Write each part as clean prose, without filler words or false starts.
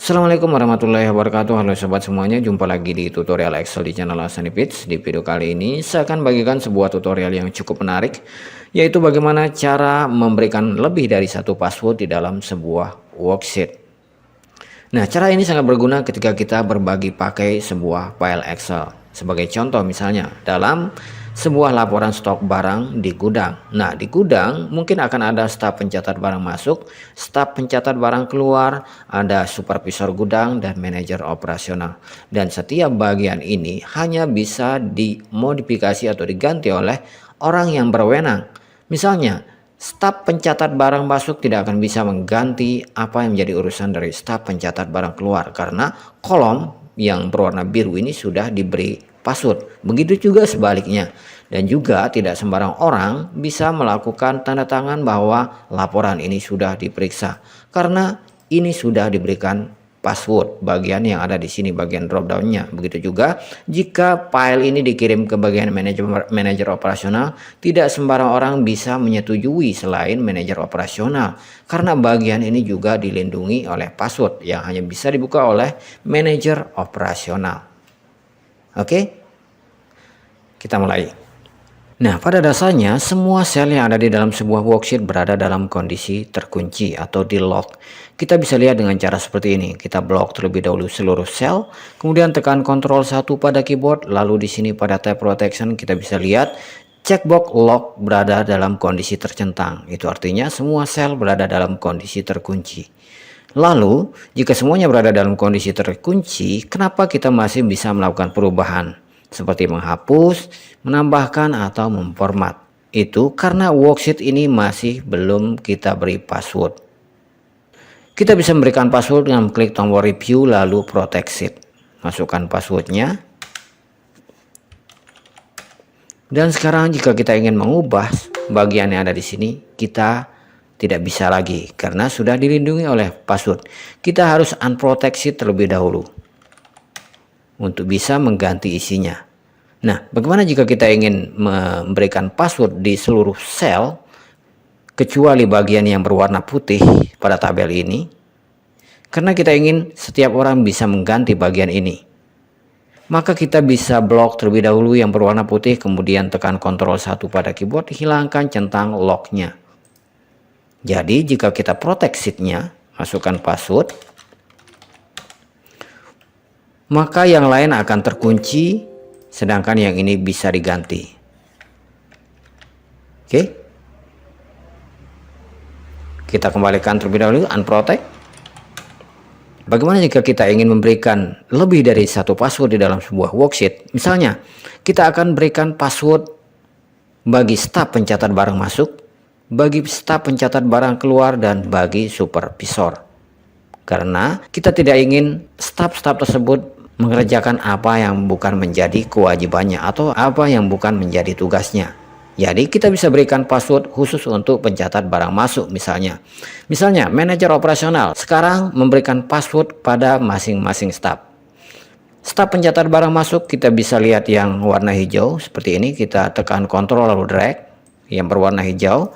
Assalamualaikum warahmatullahi wabarakatuh. Halo sobat semuanya, jumpa lagi di tutorial Excel di channel Hasanipits. Di video kali ini saya akan bagikan sebuah tutorial yang cukup menarik, yaitu bagaimana cara memberikan lebih dari satu password di dalam sebuah worksheet. Nah, cara ini sangat berguna ketika kita berbagi pakai sebuah file Excel. Sebagai contoh misalnya dalam sebuah laporan stok barang di gudang. Nah, di gudang mungkin akan ada staf pencatat barang masuk, staf pencatat barang keluar, ada supervisor gudang dan manajer operasional. Dan setiap bagian ini hanya bisa dimodifikasi atau diganti oleh orang yang berwenang. Misalnya, staf pencatat barang masuk tidak akan bisa mengganti apa yang menjadi urusan dari staf pencatat barang keluar karena kolom yang berwarna biru ini sudah diberi password. Begitu juga sebaliknya. Dan juga tidak sembarang orang bisa melakukan tanda tangan bahwa laporan ini sudah diperiksa karena ini sudah diberikan password bagian yang ada di sini, bagian drop downnya. Begitu juga jika file ini dikirim ke bagian manajer operasional, tidak sembarang orang bisa menyetujui selain manajer operasional karena bagian ini juga dilindungi oleh password yang hanya bisa dibuka oleh manajer operasional. Oke, kita mulai. Nah, pada dasarnya semua sel yang ada di dalam sebuah worksheet berada dalam kondisi terkunci atau di lock. Kita bisa lihat dengan cara seperti ini. Kita blok terlebih dahulu seluruh sel, kemudian tekan Ctrl 1 pada keyboard, lalu di sini pada tab protection kita bisa lihat checkbox lock berada dalam kondisi tercentang. Itu artinya semua sel berada dalam kondisi terkunci. Lalu, jika semuanya berada dalam kondisi terkunci, kenapa kita masih bisa melakukan perubahan? Seperti menghapus, menambahkan, atau memformat. Itu karena worksheet ini masih belum kita beri password. Kita bisa memberikan password dengan klik tombol review lalu protect sheet. Masukkan passwordnya. Dan sekarang jika kita ingin mengubah bagian yang ada di sini, kita tidak bisa lagi karena sudah dilindungi oleh password. Kita harus unprotect sheet terlebih dahulu untuk bisa mengganti isinya. Nah, bagaimana jika kita ingin memberikan password di seluruh sel kecuali bagian yang berwarna putih pada tabel ini? Karena kita ingin setiap orang bisa mengganti bagian ini. Maka kita bisa blok terlebih dahulu yang berwarna putih, kemudian tekan Ctrl 1 pada keyboard, hilangkan centang locknya. Jadi jika kita protect sheet-nya, masukkan password, maka yang lain akan terkunci, sedangkan yang ini bisa diganti. Oke, kita kembalikan terlebih dahulu, unprotect. Bagaimana jika kita ingin memberikan lebih dari satu password di dalam sebuah worksheet? Misalnya, kita akan berikan password bagi staf pencatat barang masuk, bagi staf pencatat barang keluar, dan bagi supervisor. Karena kita tidak ingin staf-staf tersebut mengerjakan apa yang bukan menjadi kewajibannya atau apa yang bukan menjadi tugasnya. Jadi kita bisa berikan password khusus untuk pencatat barang masuk misalnya. Misalnya manajer operasional sekarang memberikan password pada masing-masing staf. Staf pencatat barang masuk kita bisa lihat yang warna hijau seperti ini. Kita tekan Ctrl lalu drag yang berwarna hijau.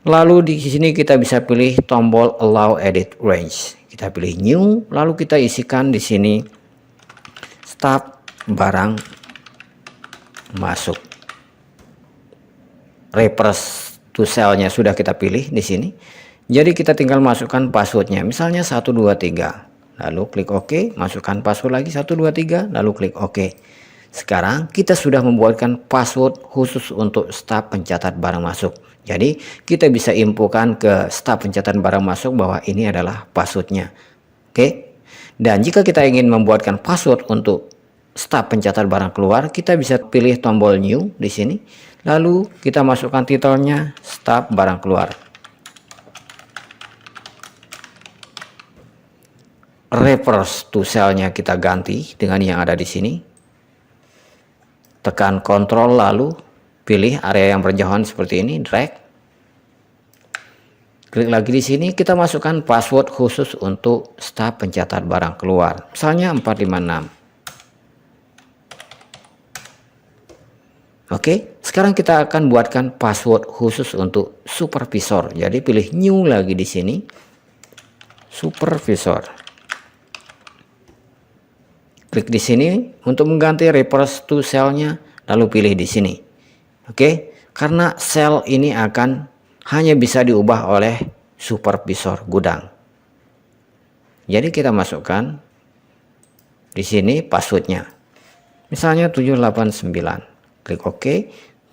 Lalu di sini kita bisa pilih tombol Allow Edit Range. Kita pilih New, lalu kita isikan di sini staf barang masuk. Reverse to cell-nya sudah kita pilih di sini. Jadi kita tinggal masukkan passwordnya. Misalnya 123. Lalu klik OK, masukkan password lagi 123, lalu klik OK. Sekarang kita sudah membuatkan password khusus untuk staf pencatat barang masuk. Jadi kita bisa infokan ke staf pencatat barang masuk bahwa ini adalah passwordnya. Oke. Dan jika kita ingin membuatkan password untuk staf pencatat barang keluar, kita bisa pilih tombol New di sini. Lalu kita masukkan titelnya staf barang keluar. Reverse to cell-nya kita ganti dengan yang ada di sini. Tekan Ctrl lalu pilih area yang berjauhan seperti ini, drag. Klik lagi di sini, kita masukkan password khusus untuk staf pencatat barang keluar. Misalnya 456. Oke, sekarang kita akan buatkan password khusus untuk supervisor. Jadi pilih new lagi di sini. Supervisor. klik di sini untuk mengganti reverse to cell-nya, lalu pilih di sini. Oke, karena sel ini akan hanya bisa diubah oleh supervisor gudang. Jadi kita masukkan di sini passwordnya. Misalnya 789. Klik OK,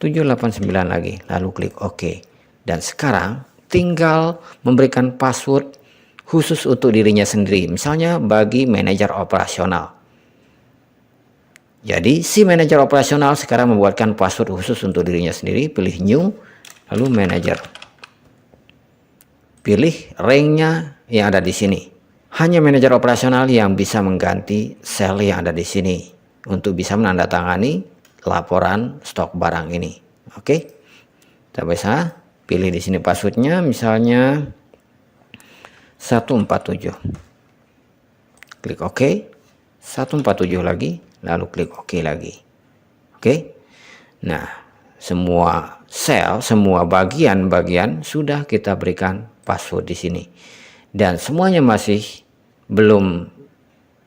789 lagi, lalu klik OK. Dan sekarang tinggal memberikan password khusus untuk dirinya sendiri, misalnya bagi manajer operasional. Jadi si manajer operasional sekarang membuatkan password khusus untuk dirinya sendiri, pilih new, lalu manajer. Pilih ranknya yang ada di sini. Hanya manajer operasional yang bisa mengganti sel yang ada di sini untuk bisa menandatangani laporan stok barang ini. Oke, kita bisa pilih di sini passwordnya, misalnya 147. Klik OK, 147 lagi, lalu klik OK lagi. Oke, nah semua sel, semua bagian-bagian sudah kita berikan password di sini, dan semuanya masih belum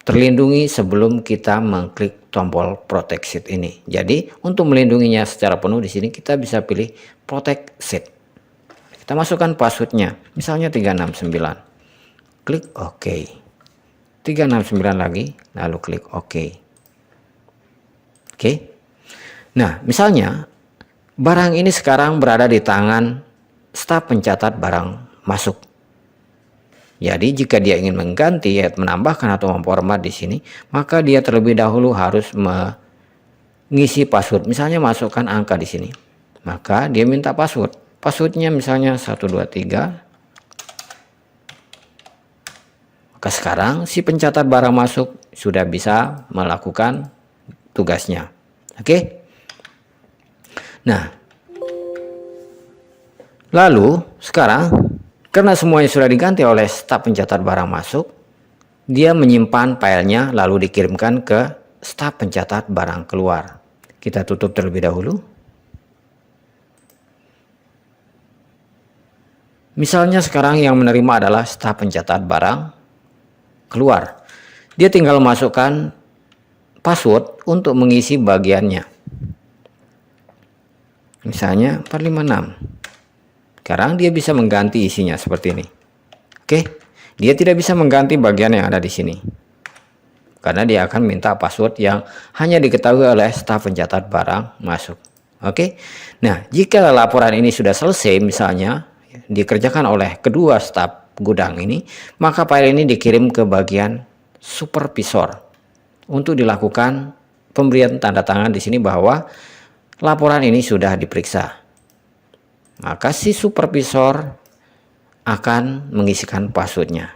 terlindungi sebelum kita mengklik tombol protect sheet ini. Jadi untuk melindunginya secara penuh di sini kita bisa pilih protect sheet. Kita masukkan passwordnya, misalnya 369. Klik OK. 369 lagi, lalu klik OK. Oke. Nah, misalnya barang ini sekarang berada di tangan staf pencatat barang masuk. Jadi jika dia ingin mengganti, menambahkan atau memformat di sini, maka dia terlebih dahulu harus mengisi password. Misalnya masukkan angka di sini, maka dia minta password. Passwordnya misalnya 123. Maka sekarang si pencatat barang masuk sudah bisa melakukan tugasnya. Oke. Nah, lalu sekarang karena semuanya sudah diganti oleh staf pencatat barang masuk, dia menyimpan filenya lalu dikirimkan ke staf pencatat barang keluar. Kita tutup terlebih dahulu. Misalnya sekarang yang menerima adalah staf pencatat barang keluar. Dia tinggal masukkan password untuk mengisi bagiannya. Misalnya 456. Sekarang dia bisa mengganti isinya seperti ini. Oke, dia tidak bisa mengganti bagian yang ada di sini, karena dia akan minta password yang hanya diketahui oleh staf pencatat barang masuk. Oke, nah jika laporan ini sudah selesai, misalnya dikerjakan oleh kedua staf gudang ini, maka file ini dikirim ke bagian supervisor untuk dilakukan pemberian tanda tangan di sini bahwa laporan ini sudah diperiksa. Maka si supervisor akan mengisikan passwordnya.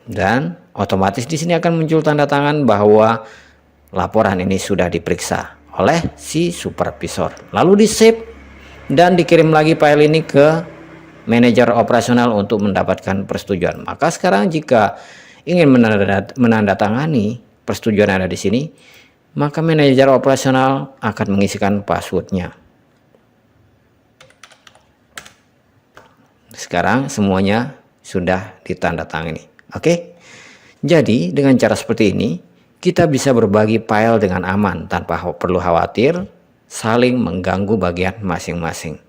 Dan otomatis di sini akan muncul tanda tangan bahwa laporan ini sudah diperiksa oleh si supervisor. Lalu di-save dan dikirim lagi file ini ke manajer operasional untuk mendapatkan persetujuan. Maka sekarang jika ingin menandatangani persetujuan yang ada di sini, maka manajer operasional akan mengisikan passwordnya. Sekarang semuanya sudah ditandatangani. Oke. Jadi dengan cara seperti ini kita bisa berbagi file dengan aman tanpa perlu khawatir saling mengganggu bagian masing-masing.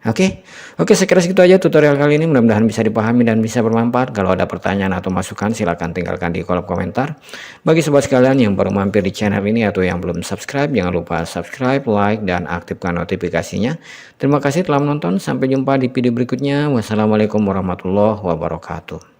Oke, saya kira segitu aja tutorial kali ini. Mudah-mudahan bisa dipahami dan bisa bermanfaat. Kalau ada pertanyaan atau masukan silahkan tinggalkan di kolom komentar. Bagi sobat sekalian yang baru mampir di channel ini atau yang belum subscribe, jangan lupa subscribe, like, dan aktifkan notifikasinya. Terima kasih telah menonton. Sampai jumpa di video berikutnya. Wassalamualaikum warahmatullahi wabarakatuh.